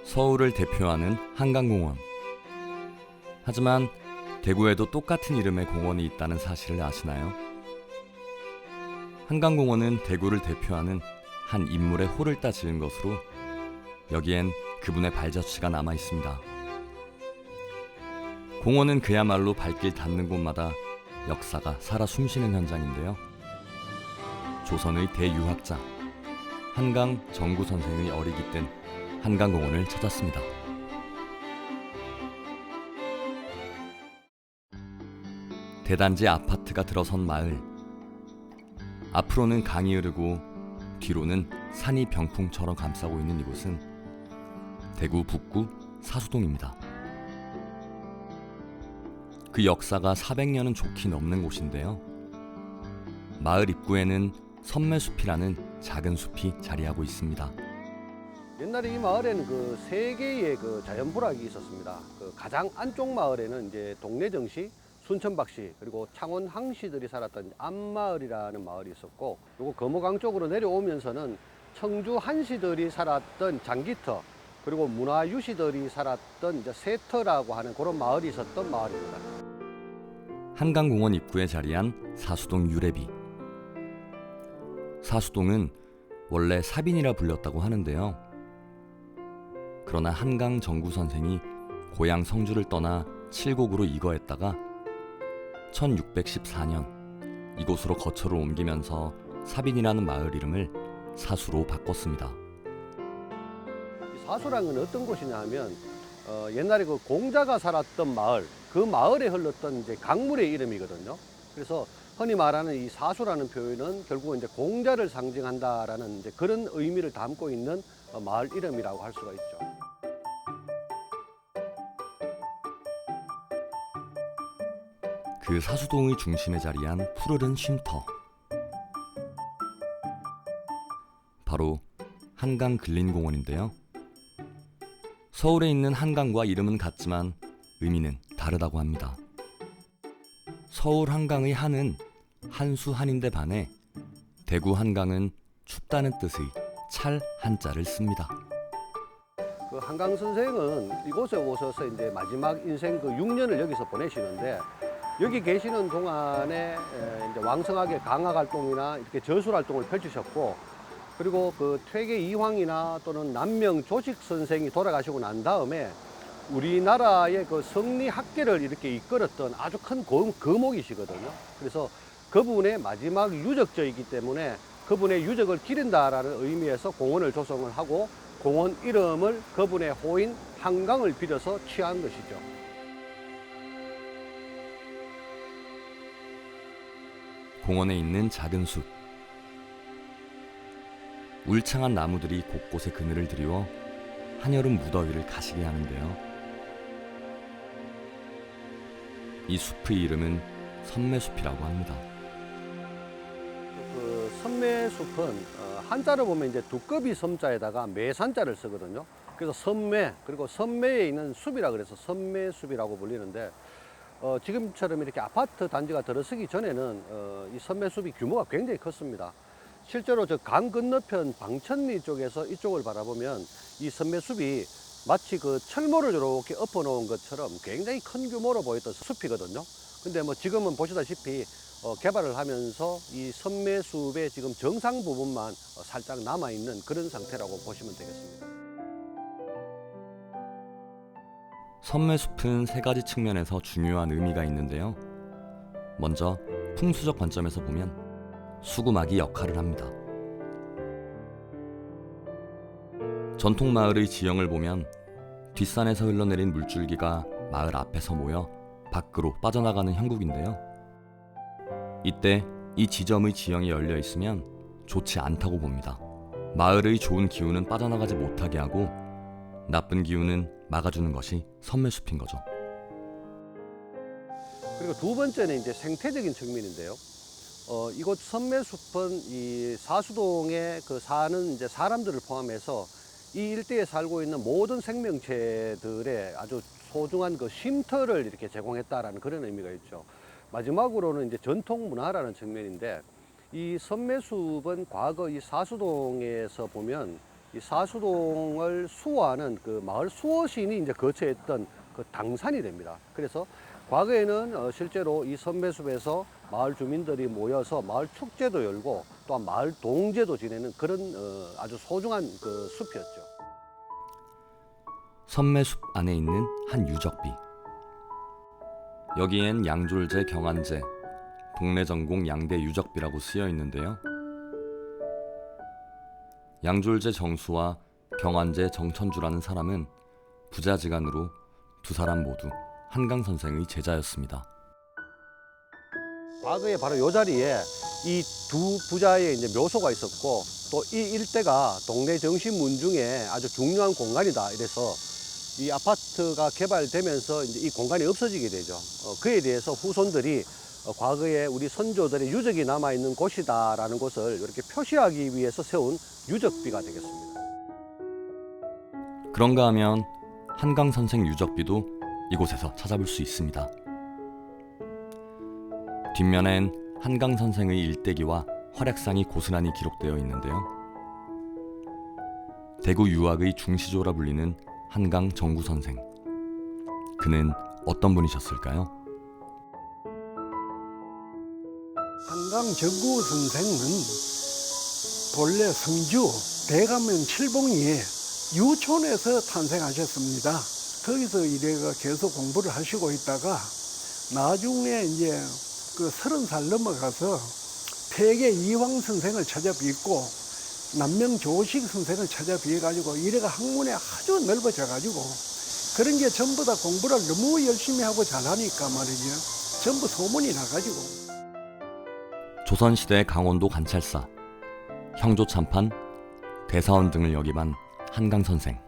서울을 대표하는 한강공원. 하지만 대구에도 똑같은 이름의 공원이 있다는 사실을 아시나요? 한강공원은 대구를 대표하는 한 인물의 호를 따 지은 것으로 여기엔 그분의 발자취가 남아 있습니다. 공원은 그야말로 발길 닿는 곳마다 역사가 살아 숨쉬는 현장인데요. 조선의 대유학자 한강 정구 선생의 어리기 뜬 한강공원을 찾았습니다. 대단지 아파트가 들어선 마을. 앞으로는 강이 흐르고 뒤로는 산이 병풍처럼 감싸고 있는 이곳은 대구 북구 사수동입니다. 그 역사가 400년은 좋게 넘는 곳인데요. 마을 입구에는 선매숲이라는 작은 숲이 자리하고 있습니다. 옛날에 이 마을에는 그 세 개의 그 자연부락이 있었습니다. 그 가장 안쪽 마을에는 이제 동래정씨, 순천박씨, 그리고 창원 항씨들이 살았던 안마을이라는 마을이 있었고, 그리고 거모강 쪽으로 내려오면서는 청주 한씨들이 살았던 장기터, 그리고 문화유씨들이 살았던 이제 세터라고 하는 그런 마을이 있었던 마을입니다. 한강공원 입구에 자리한 사수동 유래비. 사수동은 원래 사빈이라 불렸다고 하는데요. 그러나 한강 정구 선생이 고향 성주를 떠나 칠곡으로 이거했다가 1614년 이곳으로 거처를 옮기면서 사빈이라는 마을 이름을 사수로 바꿨습니다. 사수라는 건 어떤 곳이냐 하면 옛날에 그 공자가 살았던 마을, 그 마을에 흘렀던 이제 강물의 이름이거든요. 그래서 흔히 말하는 이 사수라는 표현은 결국은 이제 공자를 상징한다라는 이제 그런 의미를 담고 있는 마을 이름이라고 할 수가 있죠. 그 사수동의 중심에 자리한 푸르른 쉼터. 바로 한강 근린공원인데요. 서울에 있는 한강과 이름은 같지만 의미는 다르다고 합니다. 서울 한강의 한은 한수 한인데 반해 대구 한강은 춥다는 뜻의 찰 한자를 씁니다. 그 한강 선생은 이곳에 오셔서 이제 마지막 인생 그 6년을 여기서 보내시는데, 여기 계시는 동안에 이제 왕성하게 강학 활동이나 이렇게 저술 활동을 펼치셨고, 그리고 그 퇴계 이황이나 또는 남명 조직 선생이 돌아가시고 난 다음에 우리나라의 그 성리 학계를 이렇게 이끌었던 아주 큰 거목이시거든요. 그래서 그분의 마지막 유적지이기 때문에 그분의 유적을 기린다라는 의미에서 공원을 조성을 하고 공원 이름을 그분의 호인 한강을 빌어서 취한 것이죠. 공원에 있는 작은 숲. 울창한 나무들이 곳곳에 그늘을 드리워 한여름 무더위를 가시게 하는데요. 이 숲의 이름은 선매숲이라고 합니다. 그 선매숲은 한자로 보면 이제 두꺼비 섬자에다가 매산자를 쓰거든요. 그래서 선매, 그리고 선매에 있는 숲이라 그래서 선매숲이라고 불리는데, 지금처럼 이렇게 아파트 단지가 들어서기 전에는 이 선매숲이 규모가 굉장히 컸습니다. 실제로 저 강 건너편 방천리 쪽에서 이쪽을 바라보면 이 선매숲이 마치 그 철모를 이렇게 엎어놓은 것처럼 굉장히 큰 규모로 보였던 숲이거든요. 근데 뭐 지금은 보시다시피 개발을 하면서 이 선매숲의 지금 정상 부분만 살짝 남아있는 그런 상태라고 보시면 되겠습니다. 선매숲은 세 가지 측면에서 중요한 의미가 있는데요. 먼저 풍수적 관점에서 보면 수구막이 역할을 합니다. 전통 마을의 지형을 보면 뒷산에서 흘러내린 물줄기가 마을 앞에서 모여 밖으로 빠져나가는 형국인데요. 이때 이 지점의 지형이 열려 있으면 좋지 않다고 봅니다. 마을의 좋은 기운은 빠져나가지 못하게 하고 나쁜 기운은 막아주는 것이 선매숲인 거죠. 그리고 두 번째는 이제 생태적인 측면인데요. 이곳 선매숲은 이 사수동에 사는 이제 사람들을 포함해서 이 일대에 살고 있는 모든 생명체들의 아주 소중한 쉼터를 이렇게 제공했다라는 그런 의미가 있죠. 마지막으로는 이제 전통 문화라는 측면인데, 이 선매숲은 과거 이 사수동에서 보면 이 사수동을 수호하는 마을 수호신이 이제 거처했던 당산이 됩니다. 그래서 과거에는 실제로 이 선매숲에서 마을 주민들이 모여서 마을 축제도 열고 또한 마을 동제도 지내는 그런 아주 소중한 숲이었죠. 선매숲 안에 있는 한 유적비. 여기엔 양졸제, 경안제, 동네 전공 양대 유적비라고 쓰여 있는데요. 양졸제 정수와 경안제 정천주라는 사람은 부자지간으로 두 사람 모두 한강 선생의 제자였습니다. 과거에 바로 이 자리에 이 두 부자의 이제 묘소가 있었고, 또 이 일대가 동네 정신문 중에 아주 중요한 공간이다. 이래서 이 아파트가 개발되면서 이제 이 공간이 없어지게 되죠. 그에 대해서 후손들이 과거에 우리 선조들의 유적이 남아있는 곳이다라는 것을 이렇게 표시하기 위해서 세운 유적비가 되겠습니다. 그런가 하면 한강 선생 유적비도 이곳에서 찾아볼 수 있습니다. 뒷면엔 한강 선생의 일대기와 활약상이 고스란히 기록되어 있는데요. 대구 유학의 중시조라 불리는 한강 정구 선생. 그는 어떤 분이셨을까요? 한강 정구 선생은 본래 성주 대감면 칠봉리에 유촌에서 탄생하셨습니다. 거기서 이래가 계속 공부를 하시고 있다가 나중에 이제 30살 넘어가서 폐계 이황 선생을 찾아뵙고 남명 조식 선생을 찾아뵈가지고 이래가 학문에 아주 넓어져가지고 그런 게 전부 다 공부를 너무 열심히 하고 잘하니까 말이죠. 전부 소문이 나가지고. 조선시대 강원도 관찰사, 형조 참판, 대사원 등을 역임한 한강 선생.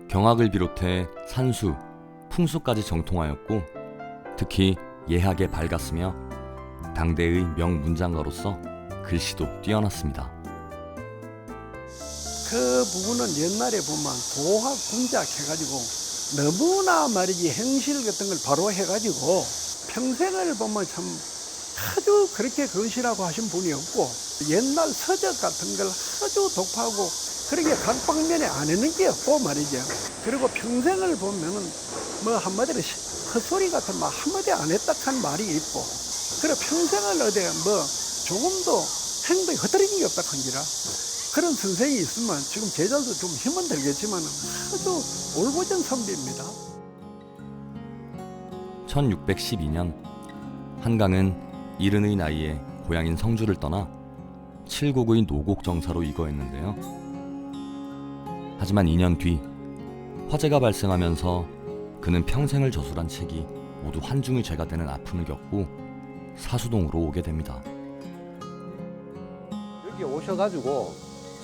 경학을 비롯해 산수, 풍수까지 정통하였고 특히 예학에 밝았으며 당대의 명문장가로서 글씨도 뛰어났습니다. 그 부분은 옛날에 보면 도학군작 해가지고 너무나 말이지 행실 같은 걸 바로 해가지고 평생을 보면 참 아주 그렇게 건실하고 하신 분이 없고 옛날 서적 같은 걸 아주 독파하고 그렇게 각 방면에 안 했는 게 없고 말이죠. 그리고 평생을 보면은 뭐 한마디로 헛소리 같은 말 한마디 안 했다 한 말이 있고 그래 평생을 어디 뭐 조금도 행동이 흐트러진 게 없다 한기라 그런 선생이 있으면 지금 제자도 좀 힘은 들겠지만 아주 올보전 선비입니다. 1612년 한강은 이른의 나이에 고향인 성주를 떠나 칠곡의 노곡정사로 이거했는데요. 하지만 2년 뒤 화재가 발생하면서 그는 평생을 저술한 책이 모두 한중의 죄가 되는 아픔을 겪고 사수동으로 오게 됩니다. 여기 오셔가지고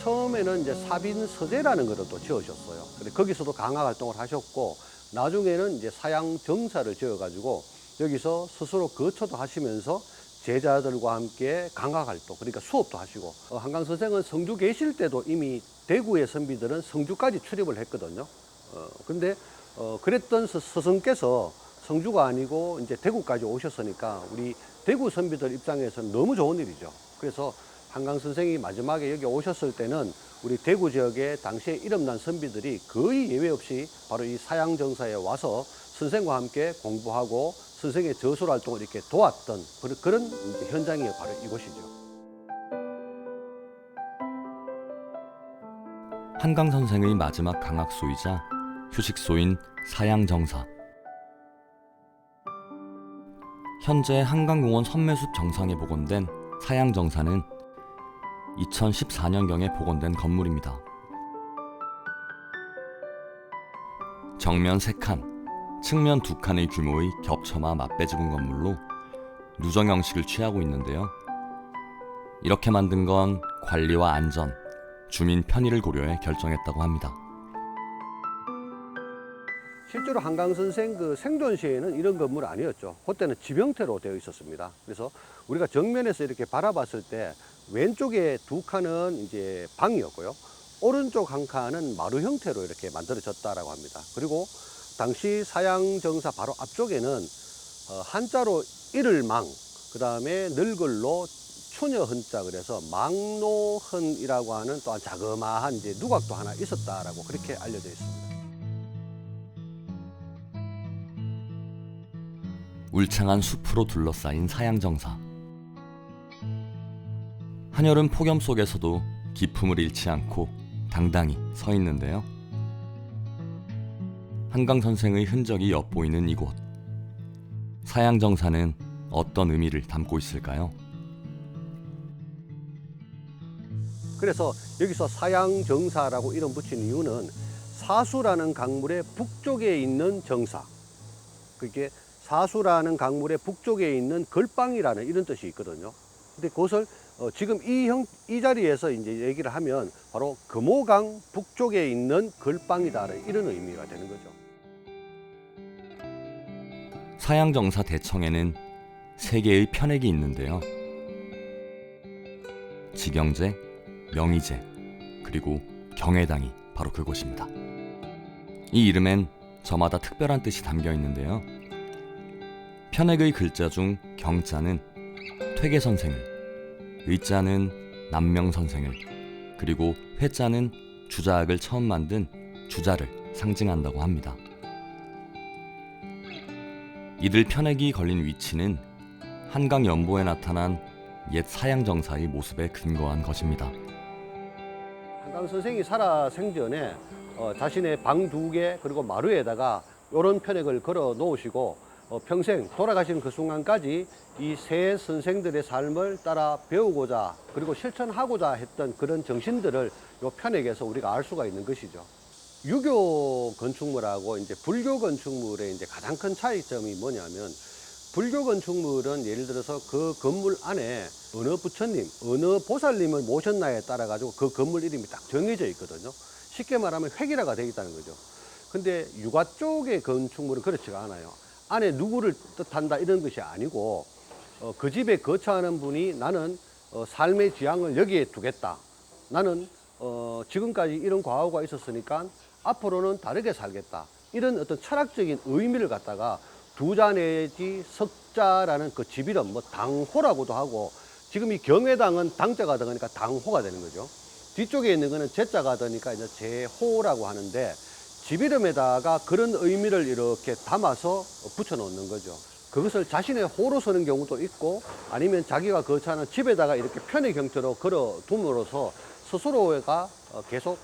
처음에는 이제 사빈서재라는 것을 또 지으셨어요. 근데 거기서도 강화 활동을 하셨고 나중에는 이제 사양 정사를 지어가지고 여기서 스스로 거처도 하시면서 제자들과 함께 강화 활동, 그러니까 수업도 하시고 한강 선생은 성주 계실 때도 이미 대구의 선비들은 성주까지 출입을 했거든요. 근데 그랬던 스승께서 성주가 아니고 이제 대구까지 오셨으니까 우리 대구 선비들 입장에서는 너무 좋은 일이죠. 그래서 한강 선생이 마지막에 여기 오셨을 때는 우리 대구 지역에 당시에 이름난 선비들이 거의 예외 없이 바로 이 사양정사에 와서 선생과 함께 공부하고 선생의 저술 활동을 이렇게 도왔던 그런 현장이 바로 이곳이죠. 한강 선생의 마지막 강학소이자 휴식소인 사양정사. 현재 한강공원 선매숲 정상에 복원된 사양정사는 2014년경에 복원된 건물입니다. 정면 3칸, 측면 2칸의 규모의 겹쳐마 맞배지붕 건물로 누정 형식을 취하고 있는데요. 이렇게 만든 건 관리와 안전, 주민 편의를 고려해 결정했다고 합니다. 실제로 한강 선생 그 생존 시에는 이런 건물 아니었죠. 그때는 집 형태로 되어 있었습니다. 그래서 우리가 정면에서 이렇게 바라봤을 때 왼쪽에 두 칸은 이제 방이었고요. 오른쪽 한 칸은 마루 형태로 이렇게 만들어졌다라고 합니다. 그리고 당시 사양정사 바로 앞쪽에는 한자로 이를망, 그 다음에 늙을로 추녀흔자 그래서 망노흔이라고 하는 또한 자그마한 이제 누각도 하나 있었다라고 그렇게 알려져 있습니다. 울창한 숲으로 둘러싸인 사양정사. 한여름 폭염 속에서도 기품을 잃지 않고 당당히 서 있는데요. 한강 선생의 흔적이 엿보이는 이곳. 사양정사는 어떤 의미를 담고 있을까요? 그래서 여기서 사양정사라고 이름 붙인 이유는 사수라는 강물의 북쪽에 있는 정사, 그게 사수라는 강물의 북쪽에 있는 걸방이라는 이런 뜻이 있거든요. 근데 그것을 지금 이 자리에서 이제 얘기를 하면 바로 금호강 북쪽에 있는 걸방이다 이런 의미가 되는 거죠. 사양정사 대청에는 3개의 편액이 있는데요. 직영제, 명의제, 그리고 경회당이 바로 그곳입니다. 이 이름엔 저마다 특별한 뜻이 담겨 있는데요. 편액의 글자 중 경자는 퇴계선생을, 의자는 남명선생을, 그리고 회자는 주자학을 처음 만든 주자를 상징한다고 합니다. 이들 편액이 걸린 위치는 한강 연보에 나타난 옛 사양정사의 모습에 근거한 것입니다. 한강 선생이 살아 생전에 자신의 방 2개 그리고 마루에다가 이런 편액을 걸어 놓으시고 평생 돌아가시는 그 순간까지 이 세 선생들의 삶을 따라 배우고자 그리고 실천하고자 했던 그런 정신들을 이 편액에서 우리가 알 수가 있는 것이죠. 유교 건축물하고 이제 불교 건축물의 이제 가장 큰 차이점이 뭐냐면, 불교 건축물은 예를 들어서 그 건물 안에 어느 부처님, 어느 보살님을 모셨나에 따라 가지고 그 건물 이름이 딱 정해져 있거든요. 쉽게 말하면 획일화가 되어 있다는 거죠. 근데 유가 쪽의 건축물은 그렇지가 않아요. 안에 누구를 뜻한다 이런 것이 아니고 그 집에 거처하는 분이 나는 삶의 지향을 여기에 두겠다. 나는 지금까지 이런 과거가 있었으니까 앞으로는 다르게 살겠다. 이런 어떤 철학적인 의미를 갖다가 두자 내지 석자라는 그 집이름, 뭐 당호라고도 하고, 지금 이 경회당은 당자가 들어가니까 당호가 되는 거죠. 뒤쪽에 있는 거는 제자가 되니까 이제 제호라고 하는데, 집이름에다가 그런 의미를 이렇게 담아서 붙여 놓는 거죠. 그것을 자신의 호로 쓰는 경우도 있고, 아니면 자기가 거처하는 집에다가 이렇게 편의 형태로 걸어 둠으로써 스스로가 계속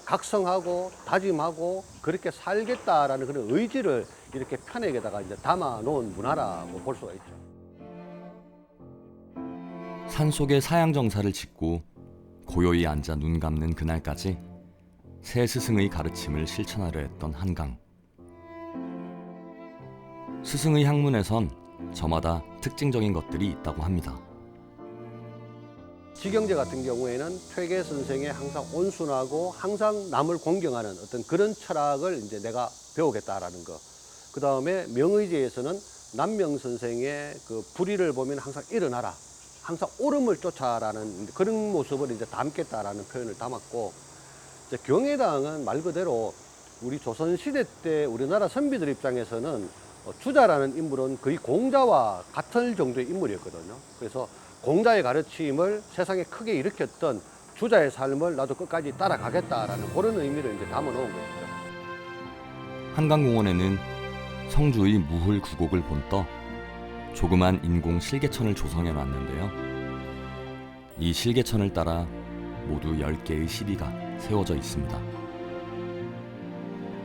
각성하고 다짐하고 그렇게 살겠다라는 그런 의지를 이렇게 편액에다가 이제 담아 놓은 문화라고 볼 수가 있죠. 산속에 사양정사를 짓고 고요히 앉아 눈 감는 그날까지 새 스승의 가르침을 실천하려 했던 한강. 스승의 학문에선 저마다 특징적인 것들이 있다고 합니다. 직영제 같은 경우에는 퇴계 선생의 항상 온순하고 항상 남을 공경하는 어떤 그런 철학을 이제 내가 배우겠다라는 거. 그 다음에 명의제에서는 남명 선생의 그 불의를 보면 항상 일어나라. 항상 옳음을 쫓아라는 그런 모습을 이제 담겠다라는 표현을 담았고, 이제 경회당은 말 그대로 우리 조선시대 때 우리나라 선비들 입장에서는 주자라는 인물은 거의 공자와 같을 정도의 인물이었거든요. 그래서 공자의 가르침을 세상에 크게 일으켰던 주자의 삶을 나도 끝까지 따라가겠다라는 그런 의미를 이제 담아 놓은 것이죠. 한강공원에는 성주의 무hul 구곡을 본떠 조그만 인공 실개천을 조성해 놨는데요. 이 실개천을 따라 모두 10개의 시비가 세워져 있습니다.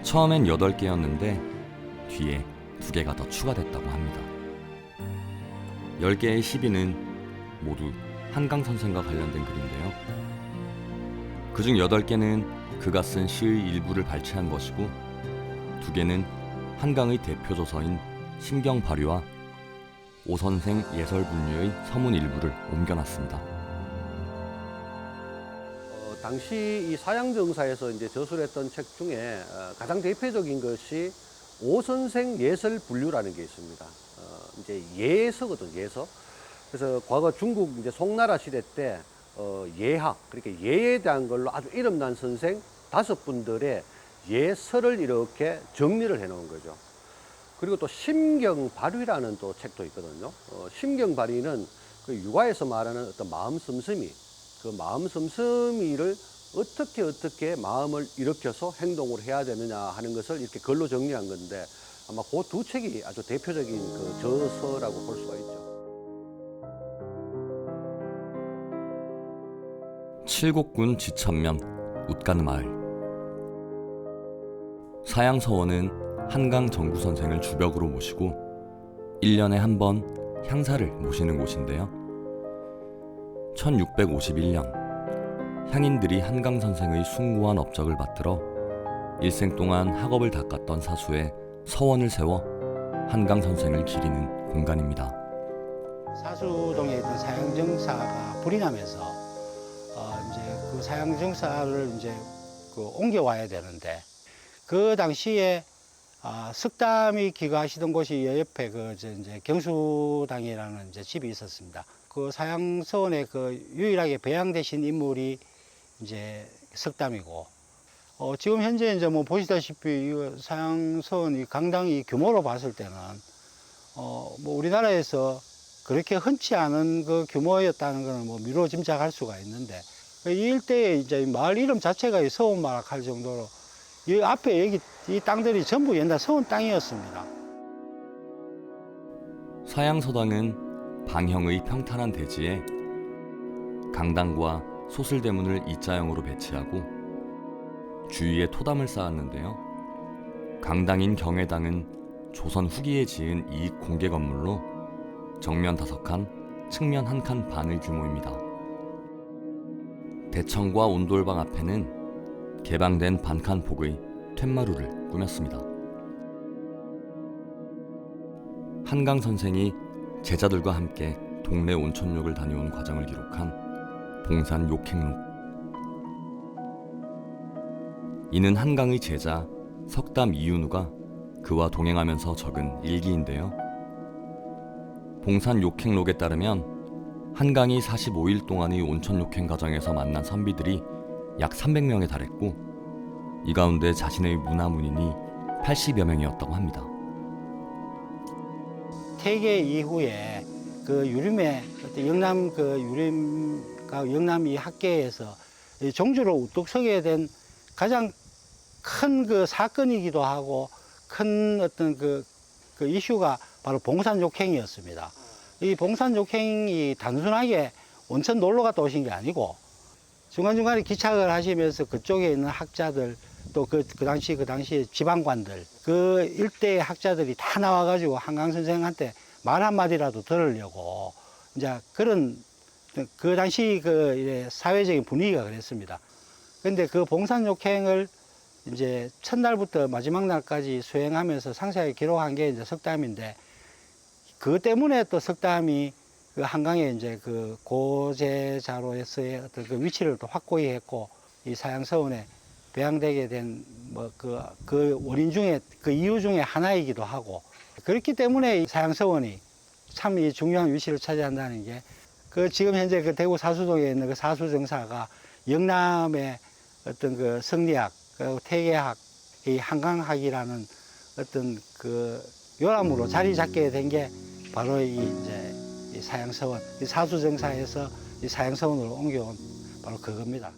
처음엔 8개였는데 뒤에 2개가 더 추가됐다고 합니다. 10개의 시비는 모두 한강 선생과 관련된 글인데요. 그중 8개는 그가 쓴 시의 일부를 발췌한 것이고, 2개는 한강의 대표 저서인 심경발휘와 오선생 예설분류의 서문 일부를 옮겨놨습니다. 당시 이 사양정사에서 이제 저술을 했던 책 중에 가장 대표적인 것이 오선생 예설 분류라는 게 있습니다. 이제 예서거든, 예서. 그래서 과거 중국 이제 송나라 시대 때 예학, 그렇게 예에 대한 걸로 아주 이름난 선생 5분들의 예설을 이렇게 정리를 해 놓은 거죠. 그리고 또 심경발휘라는 또 책도 있거든요. 심경발휘는 그 육아에서 말하는 어떤 마음 씀씀이, 그 마음 씀씀이를 어떻게 마음을 일으켜서 행동을 해야 되느냐 하는 것을 이렇게 글로 정리한 건데, 아마 그 두 책이 아주 대표적인 그 저서라고 볼 수가 있죠. 칠곡군 지천면 웃가는 마을. 사양서원은 한강 정구 선생을 주벽으로 모시고 1년에 한 번 향사를 모시는 곳인데요. 1651년 향인들이 한강 선생의 숭고한 업적을 받들어 일생 동안 학업을 닦았던 사수에 서원을 세워 한강 선생을 기리는 공간입니다. 사수동에 있던 사양정사가 불이 나면서 이제 그 사양정사를 이제 옮겨와야 되는데, 그 당시에 석담이 기거하시던 곳이 옆에 이제 경수당이라는 이제 집이 있었습니다. 그 사양서원에 그 유일하게 배양되신 인물이 이제 석담이고, 지금 현재 이제 뭐 보시다시피 이 사양서원 이 강당이 규모로 봤을 때는 뭐 우리나라에서 그렇게 흔치 않은 그 규모였다는 것은 뭐 미루어 짐작할 수가 있는데, 이 일대에 이제 마을 이름 자체가 서원마락 할 정도로 이 앞에 여기 이 땅들이 전부 옛날 서원 땅이었습니다. 사양서당은 방형의 평탄한 대지에 강당과 소슬대문을 E자형으로 배치하고 주위에 토담을 쌓았는데요. 강당인 경회당은 조선 후기에 지은 이익 공개 건물로 정면 5칸, 측면 1칸 반의 규모입니다. 대청과 온돌방 앞에는 개방된 반칸 폭의 툇마루를 꾸몄습니다. 한강 선생이 제자들과 함께 동네 온천욕을 다녀온 과정을 기록한 봉산 욕행록. 이는 한강의 제자 석담 이윤우가 그와 동행하면서 적은 일기인데요. 봉산 욕행록에 따르면 한강이 45일 동안의 온천 욕행 과정에서 만난 선비들이 약 300명에 달했고, 이 가운데 자신의 문화문인이 80여 명이었다고 합니다. 퇴계 이후에 그 유림의 영남 그 유림과 영남 이 학계에서 종주로 우뚝 서게 된 가장 큰 그 사건이기도 하고 큰 어떤 그 이슈가 바로 봉산욕행이었습니다. 이 봉산욕행이 단순하게 온천 놀러 갔다 오신 게 아니고, 중간중간에 기착을 하시면서 그쪽에 있는 학자들, 또 그 당시 지방관들, 그 일대의 학자들이 다 나와가지고 한강 선생한테 말 한마디라도 들으려고, 이제 그런 그 당시 그 사회적인 분위기가 그랬습니다. 근데 그 봉산욕행을 이제 첫날부터 마지막 날까지 수행하면서 상세하게 기록한 게 이제 석담인데, 그것 때문에 또 석담이 그 한강에 이제 그 고제자로서의 어떤 그 위치를 또 확고히 했고, 이 사양서원에 배양되게 된 뭐 그 원인 중에 그 이유 중에 하나이기도 하고, 그렇기 때문에 이 사양서원이 참 이 중요한 위치를 차지한다는 게, 그 지금 현재 그 대구 사수동에 있는 그 사수정사가 영남의 어떤 그 성리학, 그 퇴계학, 이 한강학이라는 어떤 그 요람으로 자리 잡게 된 게 바로 이 사양서원, 이 사수정사에서 이 사양서원으로 옮겨온 바로 그겁니다.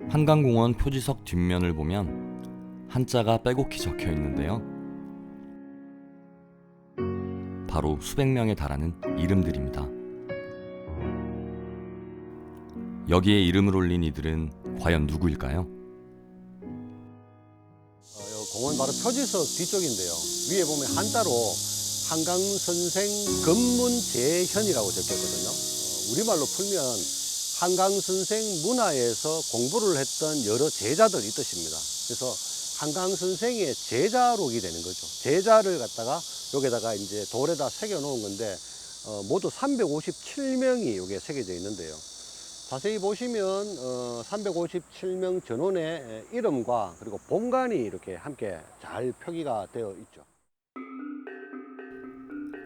한강공원 표지석 뒷면을 보면 한자가 빼곡히 적혀 있는데요. 바로 수백 명에 달하는 이름들입니다. 여기에 이름을 올린 이들은 과연 누구일까요? 공원 바로 표지석 뒤쪽인데요. 위에 보면 한자로 한강선생 검문재현이라고 적혔거든요. 우리말로 풀면 한강선생 문화에서 공부를 했던 여러 제자들 이 뜻입니다. 그래서 한강선생의 제자록이 되는 거죠. 제자를 갖다가 여기다가 이제 돌에다 새겨 놓은 건데, 모두 357명이 여기에 새겨져 있는데요. 자세히 보시면 357명 전원의 이름과 그리고 본관이 이렇게 함께 잘 표기가 되어 있죠.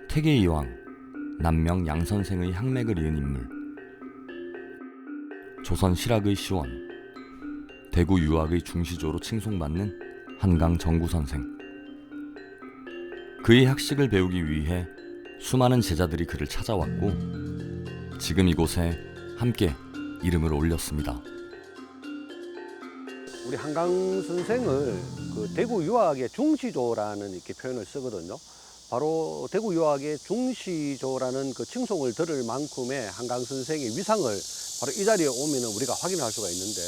태계이왕, 남명 양선생의 향맥을 이은 인물, 조선 실학의 시원, 대구 유학의 중시조로 칭송받는 한강 정구선생. 그의 학식을 배우기 위해 수많은 제자들이 그를 찾아왔고 지금 이곳에 함께 이름을 올렸습니다. 우리 한강 선생을 그 대구 유학의 중시조라는 이렇게 표현을 쓰거든요. 바로 대구 유학의 중시조라는 그 칭송을 들을 만큼의 한강 선생의 위상을 바로 이 자리에 오면 우리가 확인할 수가 있는데,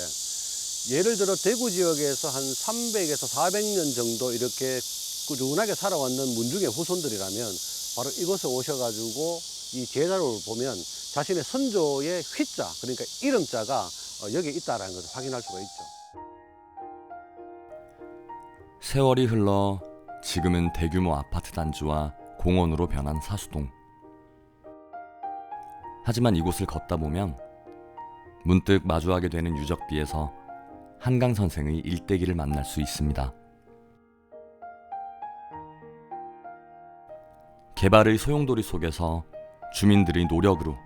예를 들어 대구 지역에서 한 300에서 400년 정도 이렇게 꾸준하게 살아왔는 문중의 후손들이라면 바로 이곳에 오셔가지고 이 제자를 보면 자신의 선조의 휘자, 그러니까 이름자가 여기에 있다는 것을 확인할 수가 있죠. 세월이 흘러 지금은 대규모 아파트 단지와 공원으로 변한 사수동. 하지만 이곳을 걷다 보면 문득 마주하게 되는 유적지에서 한강 선생의 일대기를 만날 수 있습니다. 개발의 소용돌이 속에서 주민들의 노력으로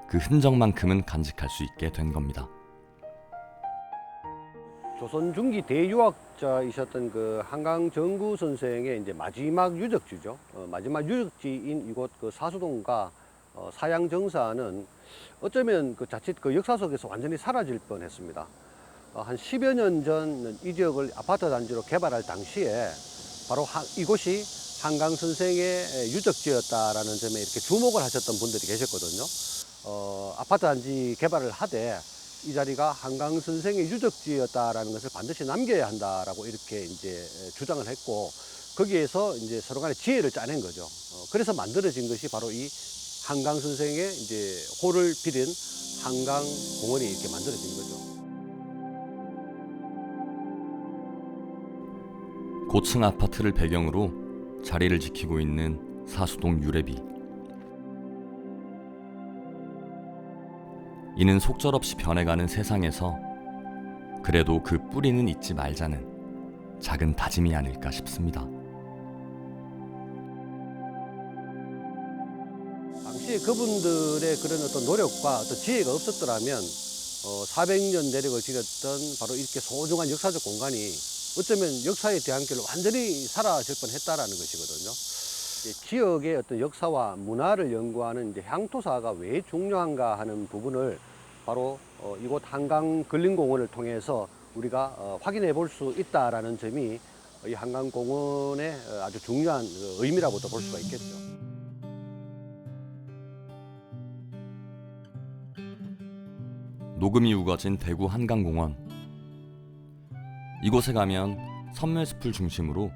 그 흔적만큼은 간직할 수 있게 된 겁니다. 조선 중기 대유학자이셨던 그 한강 정구 선생의 이제 마지막 유적지죠. 마지막 유적지인 이곳 그 사수동과 사양 정사는 어쩌면 그 자칫 그 역사 속에서 완전히 사라질 뻔했습니다. 한 10여 년 전 이 지역을 아파트 단지로 개발할 당시에 바로 이곳이 한강 선생의 유적지였다라는 점에 이렇게 주목을 하셨던 분들이 계셨거든요. 아파트 단지 개발을 하되 이 자리가 한강 선생의 유적지였다라는 것을 반드시 남겨야 한다라고 이렇게 이제 주장을 했고, 거기에서 이제 서로 간에 지혜를 짜낸 거죠. 그래서 만들어진 것이 바로 이 한강 선생의 이제 호를 빌은 한강 공원이 이렇게 만들어진 거죠. 고층 아파트를 배경으로 자리를 지키고 있는 사수동 유래비. 이는 속절없이 변해가는 세상에서 그래도 그 뿌리는 잊지 말자는 작은 다짐이 아닐까 싶습니다. 당시에 그분들의 그런 어떤 노력과 어떤 지혜가 없었더라면 400년 내력을 지녔던 바로 이렇게 소중한 역사적 공간이 어쩌면 역사의 대안길로 완전히 사라질 뻔했다라는 것이거든요. 지역의 어떤 역사와 문화를 연구하는 이제 향토사가 왜 중요한가 하는 부분을 바로 이곳 한강 근린공원을 통해서 우리가 확인해 볼 수 있다라는 점이 이 한강공원의 아주 중요한 의미라고도 볼 수가 있겠죠. 녹음이 우거진 대구 한강공원. 이곳에 가면 선묘숲을 중심으로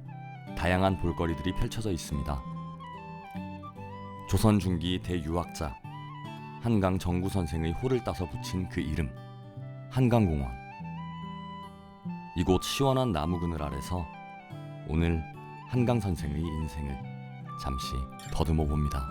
다양한 볼거리들이 펼쳐져 있습니다. 조선 중기 대유학자 한강 정구 선생의 호를 따서 붙인 그 이름, 한강공원. 이곳 시원한 나무 그늘 아래서 오늘 한강 선생의 인생을 잠시 더듬어 봅니다.